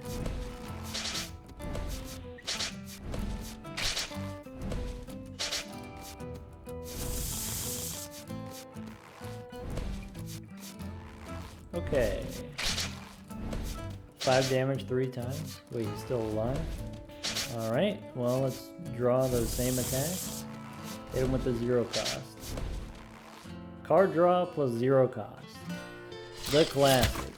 Speaker 1: Okay. 5 damage 3 times. Wait, he's still alive? Alright, well let's draw those same attacks. Hit him with the 0 cost. Card draw plus 0 cost. The classic.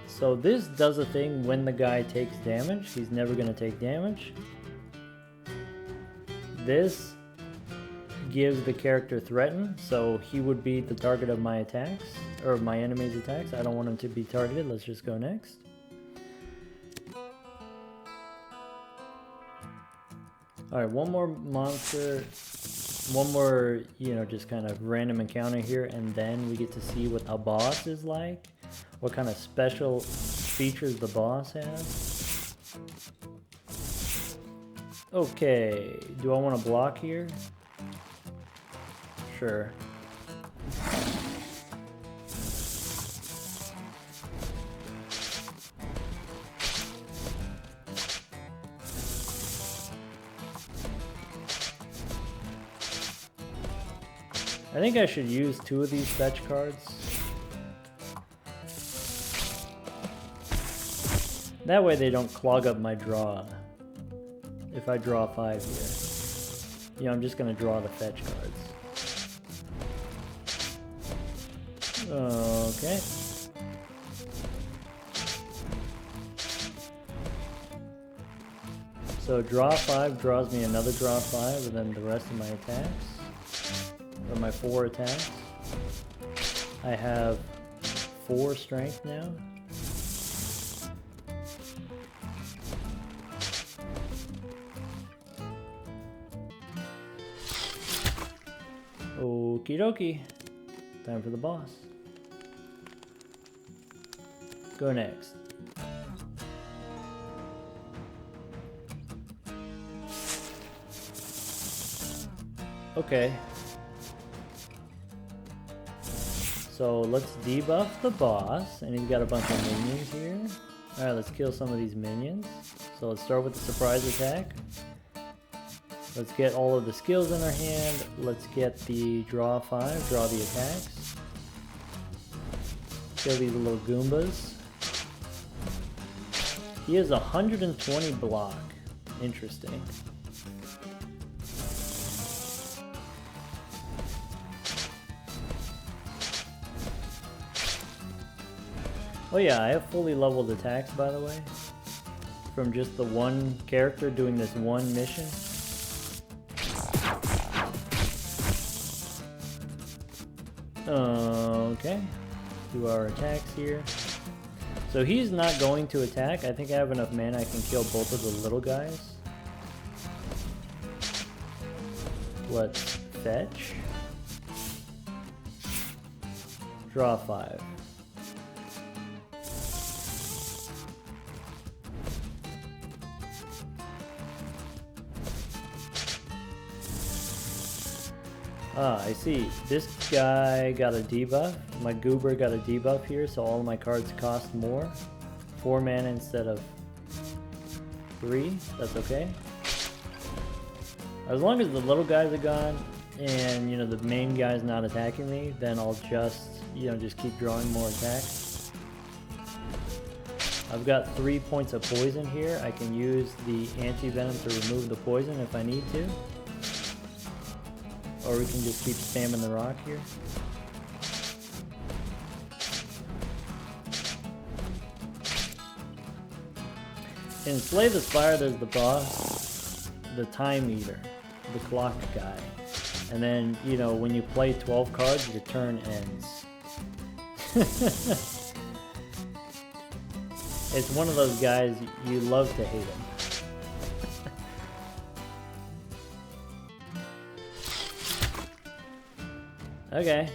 Speaker 1: So this does a thing when the guy takes damage. He's never going to take damage. This gives the character threaten, so he would be the target of my attacks, or my enemy's attacks. I don't want him to be targeted. Let's just go next. Alright, one more monster, one more, you know, just kind of random encounter here, and then we get to see what a boss is like. what kind of special features the boss has. Okay, do I want to block here? Sure. I think I should use 2 of these fetch cards. That way they don't clog up my draw. If I draw 5 here. You know, I'm just gonna draw the fetch cards. Okay. So draw 5 draws me another draw 5 and then the rest of my attacks. Or my 4 attacks. I have 4 strength now. Okie dokie. Time for the boss. Go next. Okay. So let's debuff the boss, and he's got a bunch of minions here. Alright, let's kill some of these minions. So let's start with the surprise attack. Let's get all of the skills in our hand. Let's get the draw 5, draw the attacks. Kill these little Goombas. He has 120 block. Interesting. Oh yeah, I have fully leveled attacks, by the way. From just the one character doing this one mission. Okay, do our attacks here. So he's not going to attack. I think I have enough mana I can kill both of the little guys. Let's fetch. Draw 5. Ah, I see. This guy got a debuff. My goober got a debuff here, so all of my cards cost more. 4 mana instead of 3. That's okay. As long as the little guys are gone and, you know, the main guy's not attacking me, then I'll just, you know, just keep drawing more attacks. I've got 3 points of poison here. I can use the anti-venom to remove the poison if I need to. Or we can just keep spamming the rock here. In Slay the Spire, there's the boss, the Time Eater, the clock guy. And then, you know, when you play 12 cards, your turn ends. It's one of those guys, you love to hate him. Okay.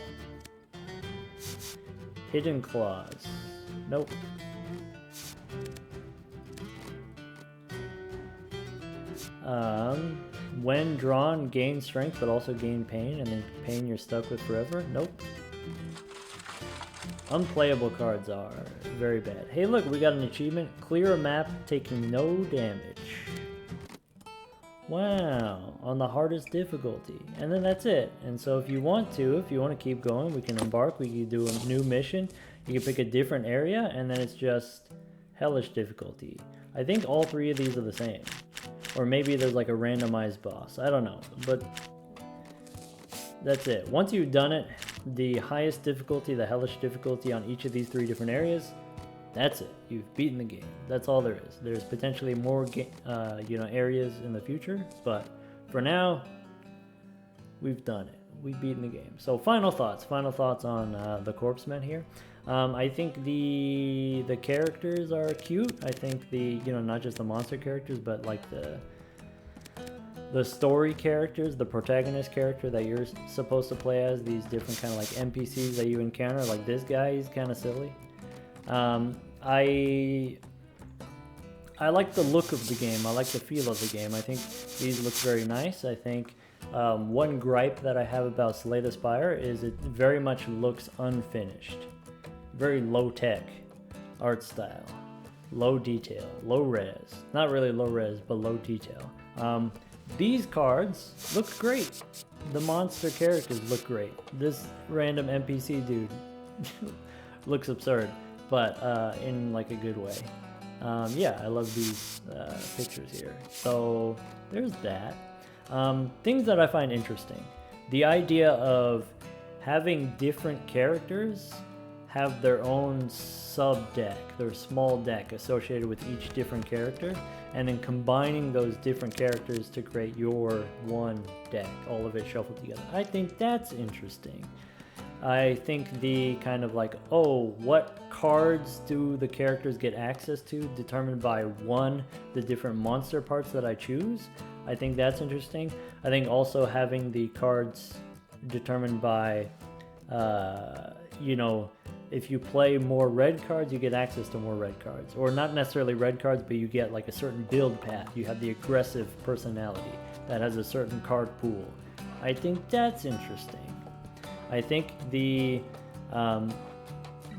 Speaker 1: Hidden Claws. Nope. When drawn, gain strength, but also gain pain, and then pain you're stuck with forever. Nope. Unplayable cards are very bad. Hey look, we got an achievement. Clear a map taking no damage. Wow, on the hardest difficulty. And then that's it. And so if you want to keep going, we can embark, we can do a new mission. You can pick a different area, and then it's just hellish difficulty. I think all 3 of these are the same. Or maybe there's like a randomized boss. I don't know, but that's it. Once you've done it, the highest difficulty, the hellish difficulty on each of these 3 different areas, that's it. You've beaten the game. That's all there is. There's potentially more areas in the future, but for now, we've done it. We've beaten the game. So final thoughts on the Corpsmen here. I think the characters are cute. I think not just the monster characters, but like the story characters, the protagonist character that you're supposed to play as, these different kind of like NPCs that you encounter, like this guy, he's kind of silly. I like the look of the game. I like the feel of the game. I think these look very nice. I think one gripe that I have about Slay the Spire is it very much looks unfinished. Very low-tech art style. Low detail. Low res. Not really low res, but low detail. These cards look great. The monster characters look great. This random NPC dude looks absurd, but in like a good way. Yeah, I love these pictures here. So there's that. Things that I find interesting. The idea of having different characters have their own sub deck, their small deck associated with each different character, and then combining those different characters to create your one deck, all of it shuffled together. I think that's interesting. I think the kind of like, oh, what cards do the characters get access to determined by one, the different monster parts that I choose. I think that's interesting. I think also having the cards determined by, you know, if you play more red cards, you get access to more red cards. Or not necessarily red cards, but you get like a certain build path. You have the aggressive personality that has a certain card pool. I think that's interesting. I think the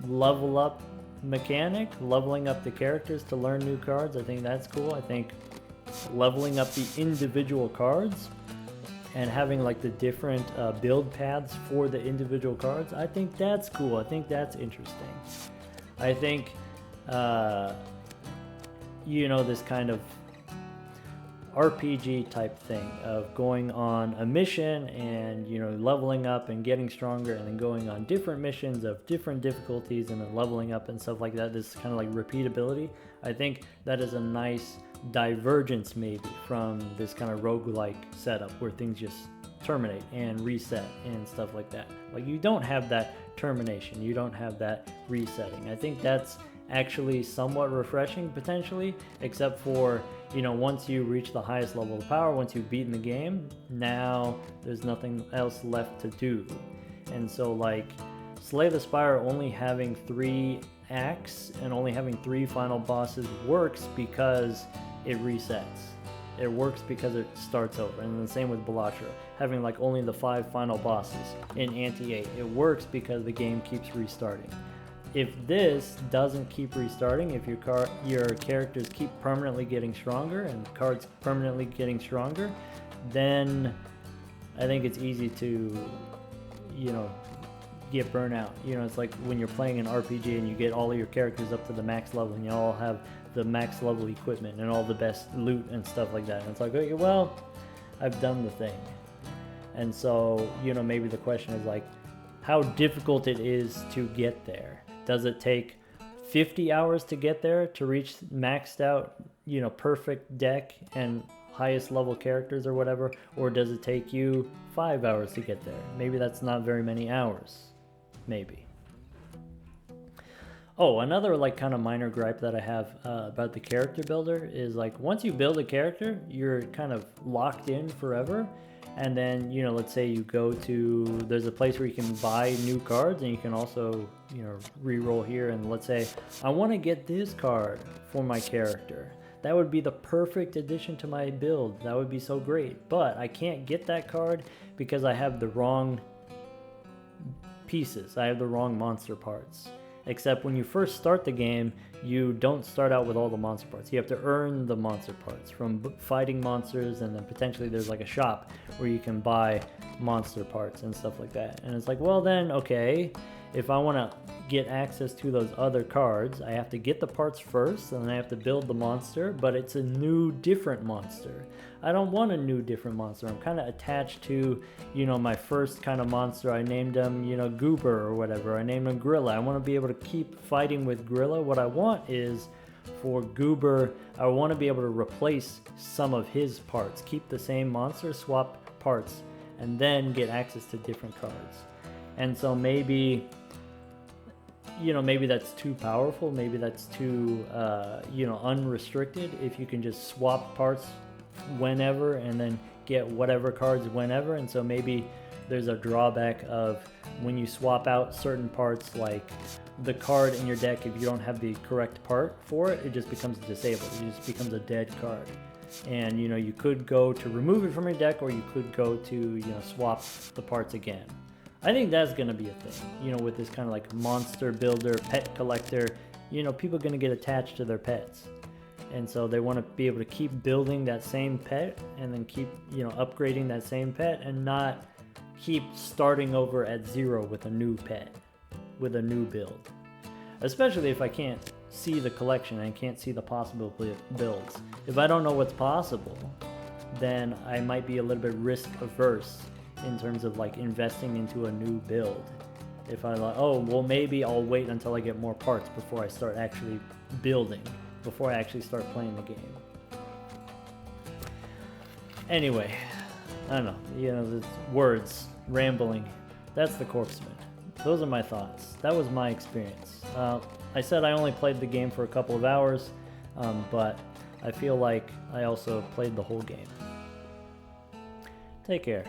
Speaker 1: level up mechanic, leveling up the characters to learn new cards, I think that's cool. I think leveling up the individual cards and having like the different build paths for the individual cards, I think that's cool. I think that's interesting. I think, you know, this kind of RPG type thing of going on a mission and, you know, leveling up and getting stronger and then going on different missions of different difficulties and then leveling up and stuff like that. This kind of like repeatability. I think that is a nice divergence maybe from this kind of roguelike setup where things just terminate and reset and stuff like that. Like you don't have that termination, you don't have that resetting. I think that's actually somewhat refreshing potentially, except for, you know, once you reach the highest level of power, once you've beaten the game, now there's nothing else left to do. And so like Slay the Spire only having 3 acts and only having 3 final bosses works because it resets. It works because it starts over. And the same with Balatro, having like only the 5 final bosses in Ante-8. It works because the game keeps restarting. If this doesn't keep restarting, if your characters keep permanently getting stronger and cards permanently getting stronger, then I think it's easy to, you know, get burnout. You know, it's like when you're playing an RPG and you get all of your characters up to the max level and you all have the max level equipment and all the best loot and stuff like that. And it's like, okay, well, I've done the thing. And so, you know, maybe the question is like, how difficult it is to get there. Does it take 50 hours to get there to reach maxed out, you know, perfect deck and highest level characters or whatever? Or does it take you 5 hours to get there? Maybe that's not very many hours. Maybe. Oh, another like kind of minor gripe that I have about the character builder is like once you build a character, you're kind of locked in forever. And then, you know, let's say you go to, there's a place where you can buy new cards and you can also, you know, re-roll here. And let's say, I want to get this card for my character. That would be the perfect addition to my build. That would be so great. But I can't get that card because I have the wrong pieces. I have the wrong monster parts. Except when you first start the game, you don't start out with all the monster parts. You have to earn the monster parts from fighting monsters, and then potentially there's like a shop where you can buy monster parts and stuff like that. And it's like, well then, okay, if I want to get access to those other cards, I have to get the parts first, and then I have to build the monster, but it's a new, different monster. I don't want a new, different monster. I'm kind of attached to, you know, my first kind of monster. I named him, you know, Goober or whatever. I named him Gorilla. I want to be able to keep fighting with Gorilla. What I want is for Goober, I want to be able to replace some of his parts, keep the same monster, swap parts, and then get access to different cards. And so maybe, you know, maybe that's too powerful. Maybe that's too, you know, unrestricted. If you can just swap parts whenever and then get whatever cards whenever. And so maybe there's a drawback of when you swap out certain parts, like the card in your deck, if you don't have the correct part for it, it just becomes disabled. It just becomes a dead card. And you could go to remove it from your deck, or you could go to swap the parts again. I think that's going to be a thing, with this kind of like monster builder, pet collector. People are going to get attached to their pets. And so they want to be able to keep building that same pet and then keep, upgrading that same pet, and not keep starting over at zero with a new pet, with a new build. Especially if I can't see the collection and can't see the possible builds. If I don't know what's possible, then I might be a little bit risk averse in terms of like investing into a new build. If I like, oh, well, maybe I'll wait until I get more parts before I start actually building, before I actually start playing the game. Anyway, I don't know, the words, rambling, that's the Corpsmen. Those are my thoughts. That was my experience. I said I only played the game for a couple of hours, but I feel like I also played the whole game. Take care.